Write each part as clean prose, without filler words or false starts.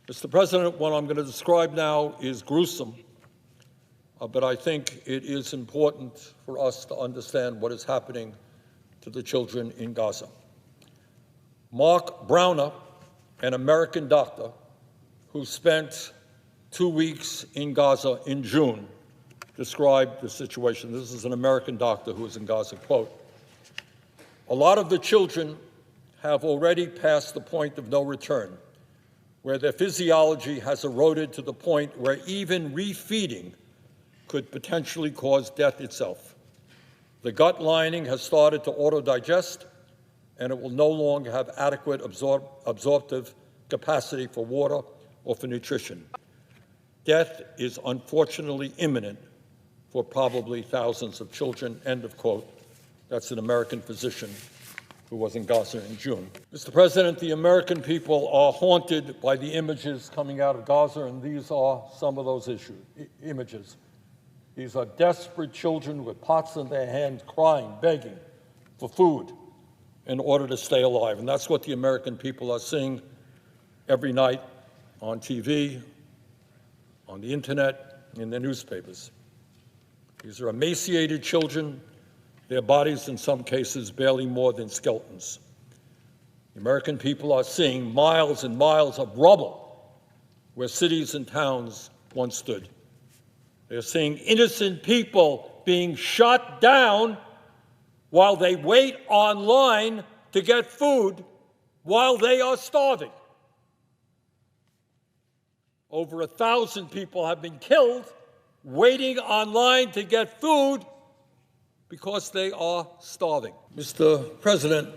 Mr. President, what I'm going to describe now is gruesome, but I think it is important for us to understand what is happening to the children in Gaza. Mark Browner, an American doctor who spent 2 weeks in Gaza in June, described the situation. This is an American doctor who was in Gaza, quote, "A lot of the children have already passed the point of no return, where their physiology has eroded to the point where even refeeding could potentially cause death itself. The gut lining has started to autodigest, and it will no longer have adequate absorptive capacity for water or for nutrition. Death is unfortunately imminent for probably thousands of children," end of quote. That's an American physician who was in Gaza in June. Mr. President, the American people are haunted by the images coming out of Gaza, and these are some of those images. These are desperate children with pots in their hands, crying, begging for food in order to stay alive. And that's what the American people are seeing every night on TV, on the internet, in their newspapers. These are emaciated children, their bodies in some cases barely more than skeletons. The American people are seeing miles and miles of rubble where cities and towns once stood. They're seeing innocent people being shot down while they wait online to get food while they are starving. Over 1,000 people have been killed waiting online to get food because they are starving. Mr. President,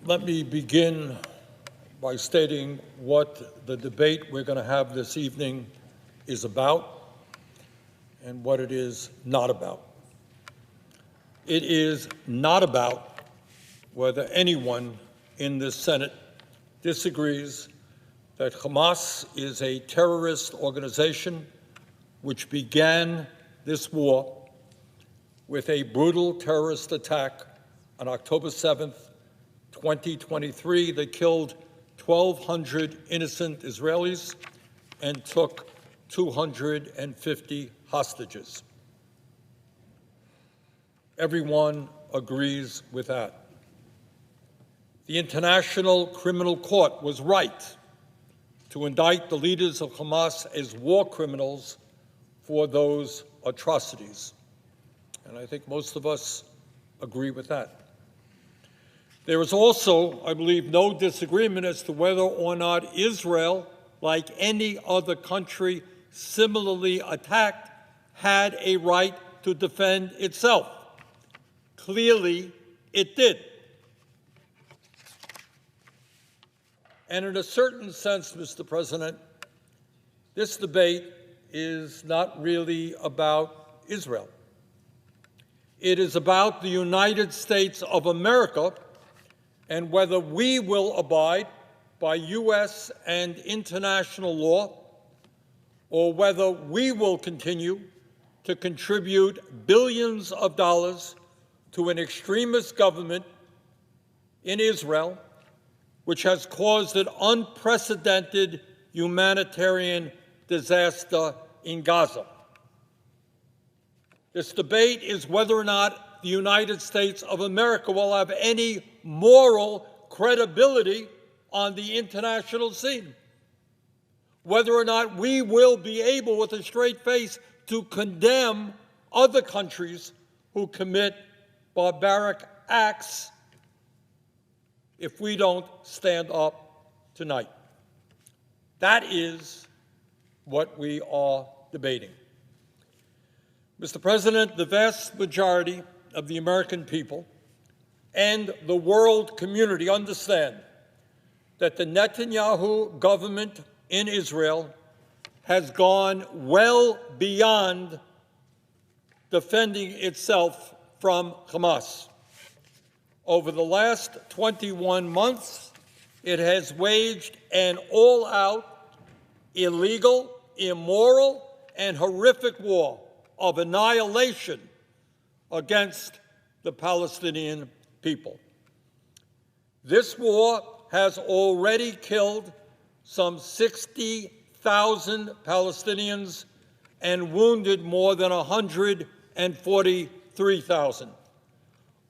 let me begin by stating what the debate we're going to have this evening is about and what it is not about. It is not about whether anyone in this Senate disagrees that Hamas is a terrorist organization which began this war with a brutal terrorist attack on October 7th, 2023 that killed 1,200 innocent Israelis and took 250 hostages. Everyone agrees with that. The International Criminal Court was right to indict the leaders of Hamas as war criminals for those atrocities. And I think most of us agree with that. There is also, I believe, no disagreement as to whether or not Israel, like any other country similarly attacked, had a right to defend itself. Clearly, it did. And in a certain sense, Mr. President, this debate is not really about Israel. It is about the United States of America and whether we will abide by U.S. and international law, or whether we will continue to contribute billions of dollars to an extremist government in Israel, which has caused an unprecedented humanitarian disaster in Gaza. This debate is whether or not the United States of America will have any moral credibility on the international scene, whether or not we will be able, with a straight face, to condemn other countries who commit barbaric acts if we don't stand up tonight. That is what we are debating. Mr. President, the vast majority of the American people and the world community understand that the Netanyahu government in Israel has gone well beyond defending itself from Hamas. Over the last 21 months, it has waged an all-out, illegal, immoral, and horrific war of annihilation against the Palestinian people. This war has already killed some 60,000 140,000 Palestinians and wounded more than 143,000,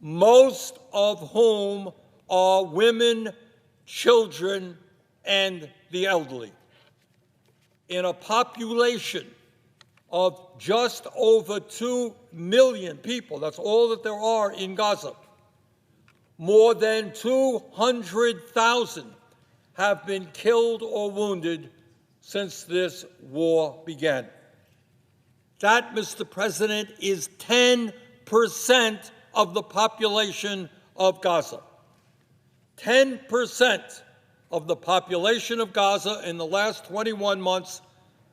most of whom are women, children, and the elderly. In a population of just over 2 million people, that's all that there are in Gaza, more than 200,000 have been killed or wounded since this war began. That, Mr. President, is 10% of the population of Gaza. 10% of the population of Gaza in the last 21 months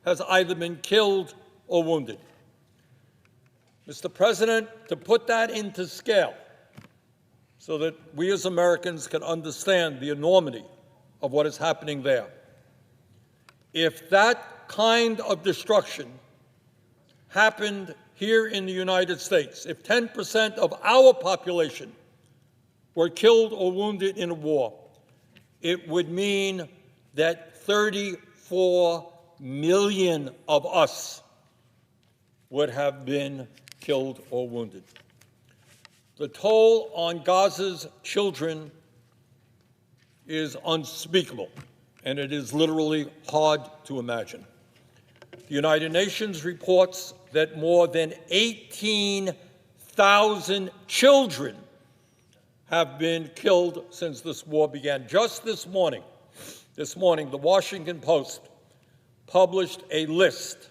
has either been killed or wounded. Mr. President, to put that into scale so that we as Americans can understand the enormity of what is happening there, if that kind of destruction happened here in the United States, if 10% of our population were killed or wounded in a war, it would mean that 34 million of us would have been killed or wounded. The toll on Gaza's children is unspeakable, and it is literally hard to imagine. The United Nations reports that more than 18,000 children have been killed since this war began. Just this morning, the Washington Post published a list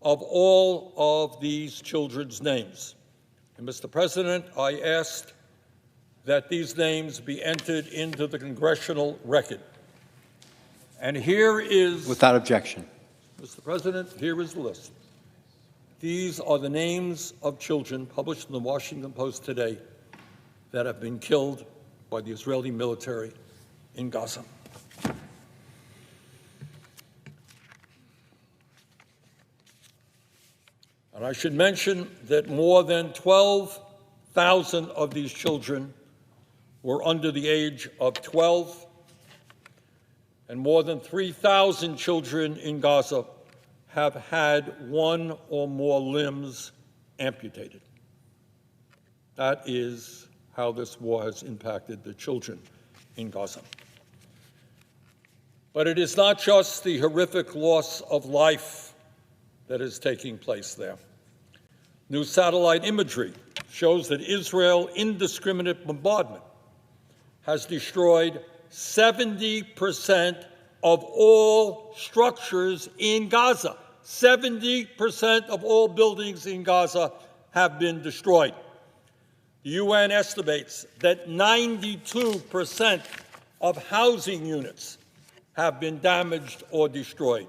of all of these children's names. And Mr. President, I asked that these names be entered into the congressional record. And here is— Without objection. Mr. President, here is the list. These are the names of children published in the Washington Post today that have been killed by the Israeli military in Gaza. And I should mention that more than 12,000 of these children were under the age of 12, and more than 3,000 children in Gaza have had one or more limbs amputated. That is how this war has impacted the children in Gaza. But it is not just the horrific loss of life that is taking place there. New satellite imagery shows that Israel's indiscriminate bombardment has destroyed 70% of all structures in Gaza. 70% of all buildings in Gaza have been destroyed. The UN estimates that 92% of housing units have been damaged or destroyed.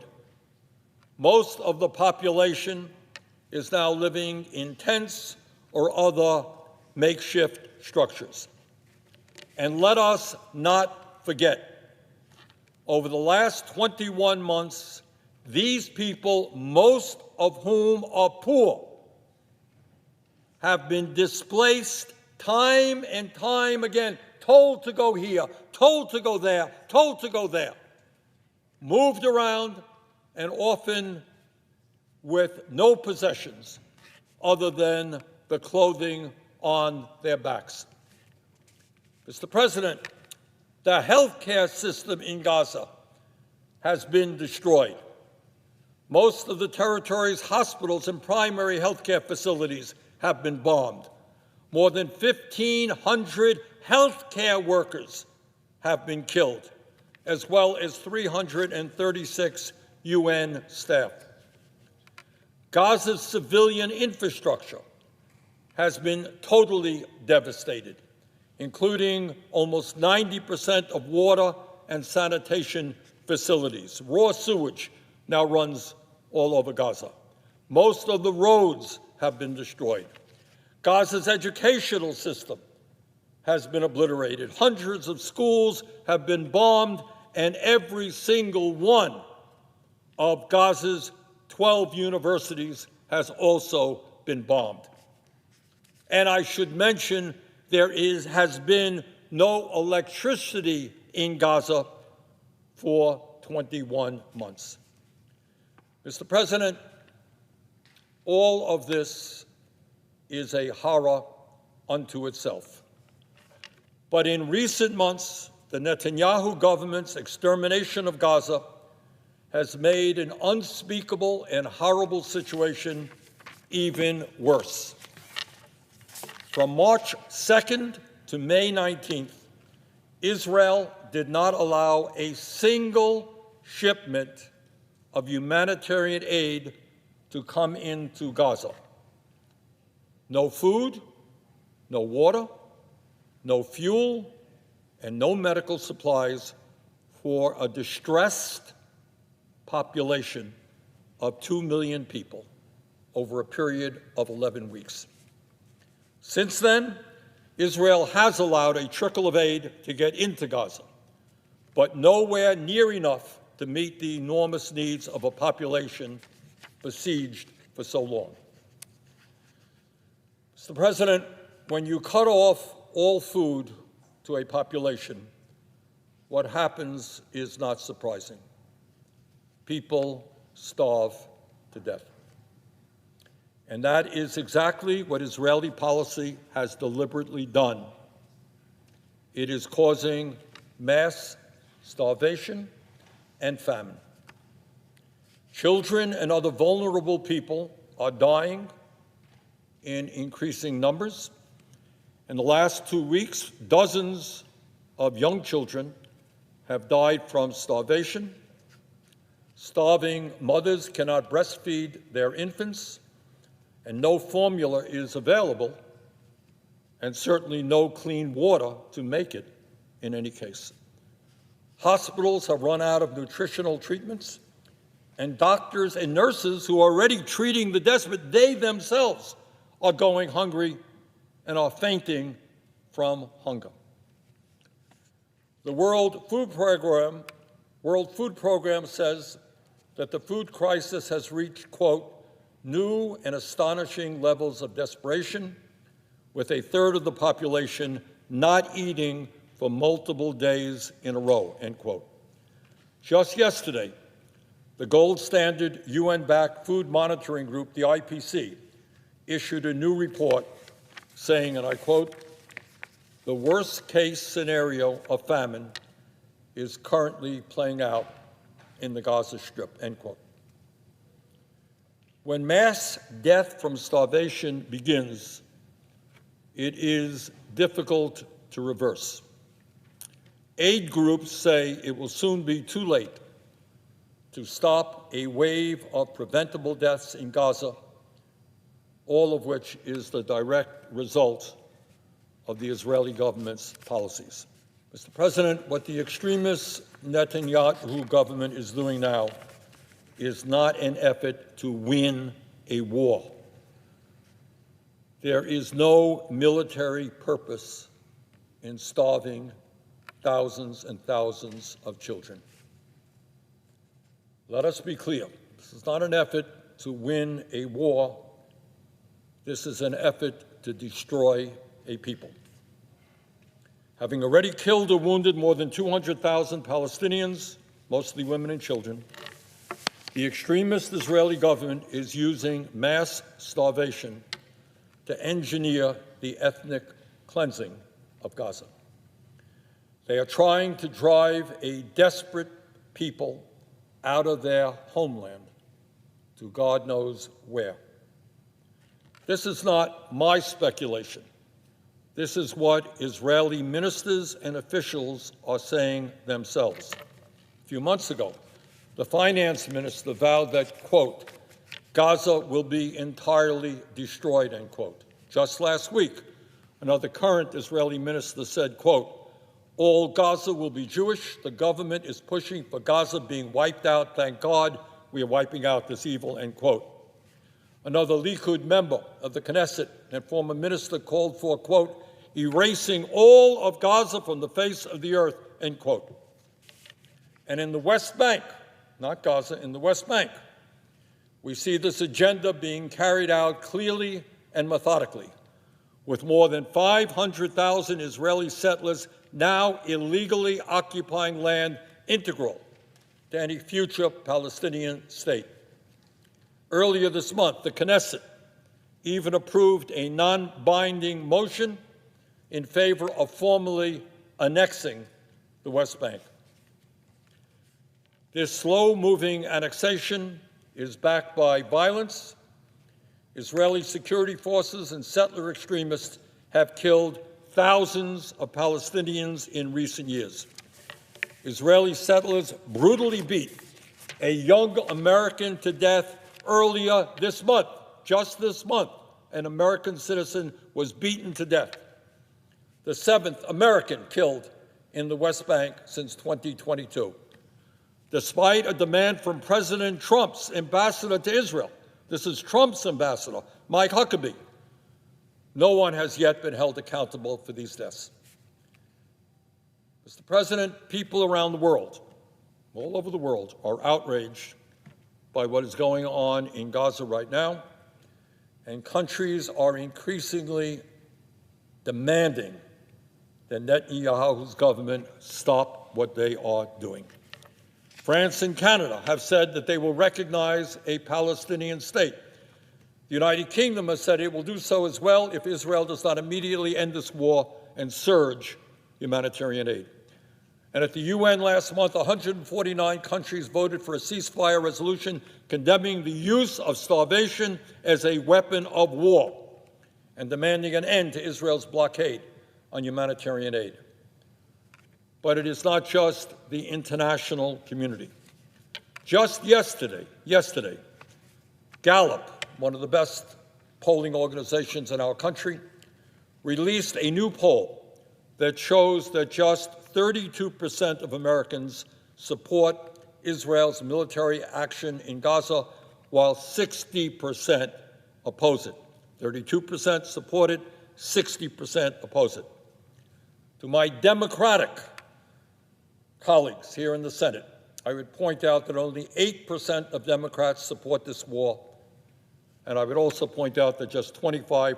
Most of the population is now living in tents or other makeshift structures. And let us not forget, over the last 21 months, these people, most of whom are poor, have been displaced time and time again, told to go here, told to go there, told to go there, moved around, and often with no possessions other than the clothing on their backs. Mr. President, the healthcare system in Gaza has been destroyed. Most of the territory's hospitals and primary healthcare facilities have been bombed. More than 1,500 healthcare workers have been killed, as well as 336 UN staff. Gaza's civilian infrastructure has been totally devastated, including almost 90% of water and sanitation facilities. Raw sewage now runs all over Gaza. Most of the roads have been destroyed. Gaza's educational system has been obliterated. Hundreds of schools have been bombed, and every single one of Gaza's 12 universities has also been bombed. And I should mention there has been no electricity in Gaza for 21 months. Mr. President, all of this is a horror unto itself. But in recent months, the Netanyahu government's extermination of Gaza has made an unspeakable and horrible situation even worse. From March 2nd to May 19th, Israel did not allow a single shipment of humanitarian aid to come into Gaza. No food, no water, no fuel, and no medical supplies for a distressed population of 2 million people over a period of 11 weeks. Since then, Israel has allowed a trickle of aid to get into Gaza, but nowhere near enough to meet the enormous needs of a population besieged for so long. Mr. President, when you cut off all food to a population, what happens is not surprising. People starve to death. And that is exactly what Israeli policy has deliberately done. It is causing mass starvation and famine. Children and other vulnerable people are dying in increasing numbers. In the last 2 weeks, dozens of young children have died from starvation. Starving mothers cannot breastfeed their infants, and no formula is available, and certainly no clean water to make it in any case. Hospitals have run out of nutritional treatments, and doctors and nurses who are already treating the desperate, they themselves are going hungry and are fainting from hunger. The World Food Program says that the food crisis has reached, quote, new and astonishing levels of desperation, with a third of the population not eating for multiple days in a row, end quote. Just yesterday, the gold standard UN-backed food monitoring group, the IPC, issued a new report saying, and I quote, "The worst-case scenario of famine is currently playing out in the Gaza Strip," end quote. When mass death from starvation begins, it is difficult to reverse. Aid groups say it will soon be too late to stop a wave of preventable deaths in Gaza, all of which is the direct result of the Israeli government's policies. Mr. President, what the extremist Netanyahu government is doing now is not an effort to win a war. There is no military purpose in starving thousands and thousands of children. Let us be clear. This is not an effort to win a war. This is an effort to destroy a people. Having already killed or wounded more than 200,000 Palestinians, mostly women and children, the extremist Israeli government is using mass starvation to engineer the ethnic cleansing of Gaza. They are trying to drive a desperate people out of their homeland to God knows where. This is not my speculation. This is what Israeli ministers and officials are saying themselves. A few months ago, the finance minister vowed that, quote, Gaza will be entirely destroyed, end quote. Just last week, another current Israeli minister said, quote, all Gaza will be Jewish. The government is pushing for Gaza being wiped out. Thank God we are wiping out this evil, end quote. Another Likud member of the Knesset and former minister called for, quote, erasing all of Gaza from the face of the earth, end quote. And in the West Bank, not Gaza, in the West Bank, we see this agenda being carried out clearly and methodically, with more than 500,000 Israeli settlers now illegally occupying land integral to any future Palestinian state. Earlier this month, the Knesset even approved a non-binding motion in favor of formally annexing the West Bank. This slow-moving annexation is backed by violence. Israeli security forces and settler extremists have killed thousands of Palestinians in recent years. Israeli settlers brutally beat a young American to death earlier this month. Just this month, an American citizen was beaten to death. The 7th American killed in the West Bank since 2022. Despite a demand from President Trump's ambassador to Israel, this is Trump's ambassador, Mike Huckabee, no one has yet been held accountable for these deaths. Mr. President, people around the world, all over the world, are outraged by what is going on in Gaza right now, and countries are increasingly demanding that Netanyahu's government stop what they are doing. France and Canada have said that they will recognize a Palestinian state. The United Kingdom has said it will do so as well if Israel does not immediately end this war and surge humanitarian aid. And at the UN last month, 149 countries voted for a ceasefire resolution condemning the use of starvation as a weapon of war and demanding an end to Israel's blockade on humanitarian aid. But it is not just the international community. Just yesterday, Gallup, one of the best polling organizations in our country, released a new poll that shows that just 32% of Americans support Israel's military action in Gaza, while 60% oppose it. 32% support it, 60% oppose it. To my Democratic colleagues here in the Senate, I would point out that only 8% of Democrats support this war, and I would also point out that just 25%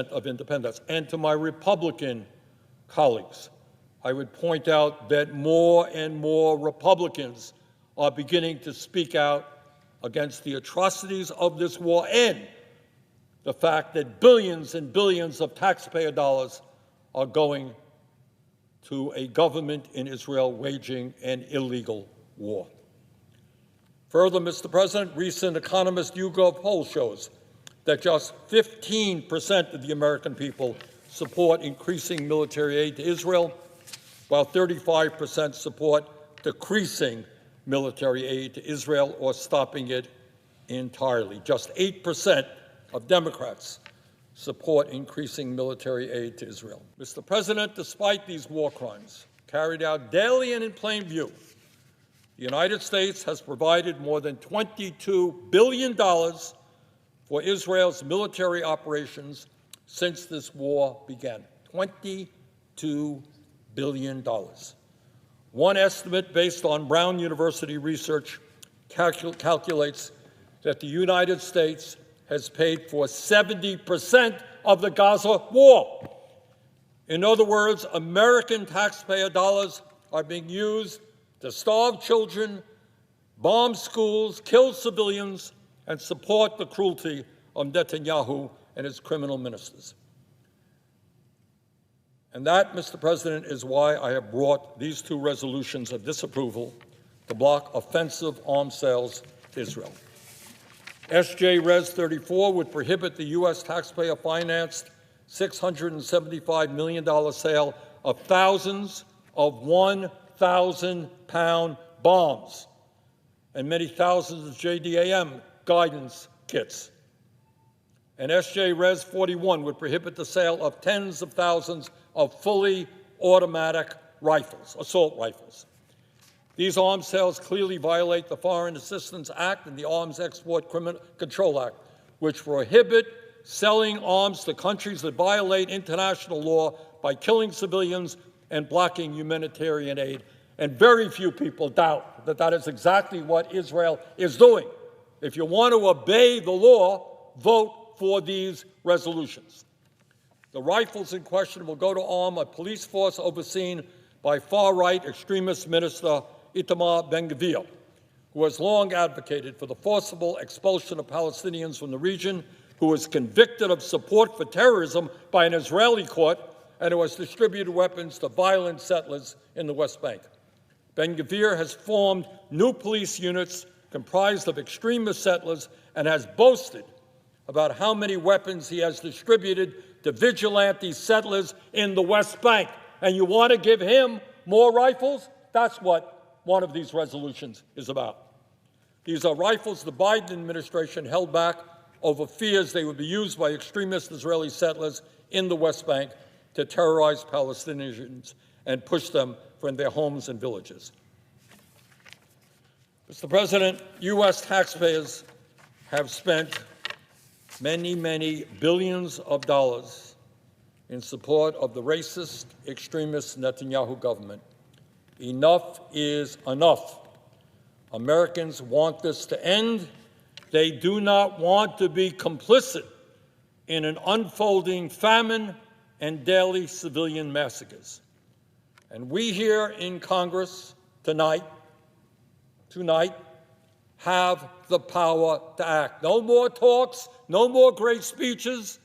of independents. And to my Republican colleagues, I would point out that more and more Republicans are beginning to speak out against the atrocities of this war and the fact that billions and billions of taxpayer dollars are going to a government in Israel waging an illegal war. Further, Mr. President, recent Economist YouGov poll shows that just 15% of the American people support increasing military aid to Israel, while 35% support decreasing military aid to Israel or stopping it entirely. Just 8% of Democrats support increasing military aid to Israel. Mr. President, despite these war crimes carried out daily and in plain view, the United States has provided more than $22 billion for Israel's military operations since this war began. $22 billion. One estimate based on Brown University research calculates that the United States has paid for 70% of the Gaza war. In other words, American taxpayer dollars are being used to starve children, bomb schools, kill civilians, and support the cruelty of Netanyahu and his criminal ministers. And that, Mr. President, is why I have brought these two resolutions of disapproval to block offensive arms sales to Israel. SJ Res 34 would prohibit the U.S. taxpayer-financed $675 million sale of thousands of 1,000-pound bombs and many thousands of JDAM guidance kits. And SJ Res 41 would prohibit the sale of tens of thousands of fully automatic rifles, assault rifles. These arms sales clearly violate the Foreign Assistance Act and the Arms Export Control Act, which prohibit selling arms to countries that violate international law by killing civilians and blocking humanitarian aid. And very few people doubt that that is exactly what Israel is doing. If you want to obey the law, vote for these resolutions. The rifles in question will go to arm a police force overseen by far-right extremist minister Itamar Ben-Gvir, who has long advocated for the forcible expulsion of Palestinians from the region, who was convicted of support for terrorism by an Israeli court, and who has distributed weapons to violent settlers in the West Bank. Ben-Gvir has formed new police units comprised of extremist settlers and has boasted about how many weapons he has distributed to vigilante settlers in the West Bank. And you want to give him more rifles? That's what one of these resolutions is about. These are rifles the Biden administration held back over fears they would be used by extremist Israeli settlers in the West Bank to terrorize Palestinians and push them from their homes and villages. Mr. President, U.S. taxpayers have spent many, many billions of dollars in support of the racist, extremist Netanyahu government. Enough is enough. Americans want this to end. They do not want to be complicit in an unfolding famine and daily civilian massacres. And we here in Congress tonight have the power to act. No more talks, no more great speeches,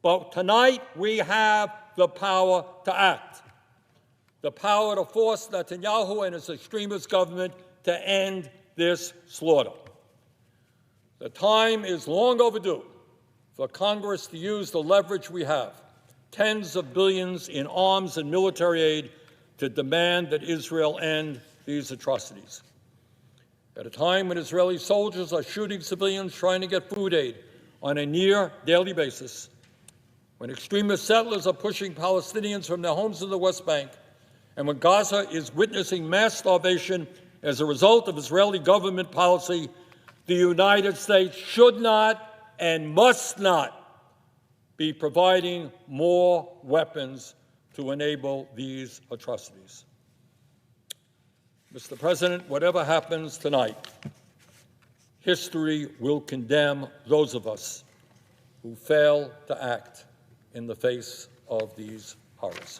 but tonight we have the power to act. The power to force Netanyahu and his extremist government to end this slaughter. The time is long overdue for Congress to use the leverage we have, tens of billions in arms and military aid, to demand that Israel end these atrocities. At a time when Israeli soldiers are shooting civilians trying to get food aid on a near daily basis, when extremist settlers are pushing Palestinians from their homes in the West Bank, and when Gaza is witnessing mass starvation as a result of Israeli government policy, the United States should not and must not be providing more weapons to enable these atrocities. Mr. President, whatever happens tonight, history will condemn those of us who fail to act in the face of these horrors.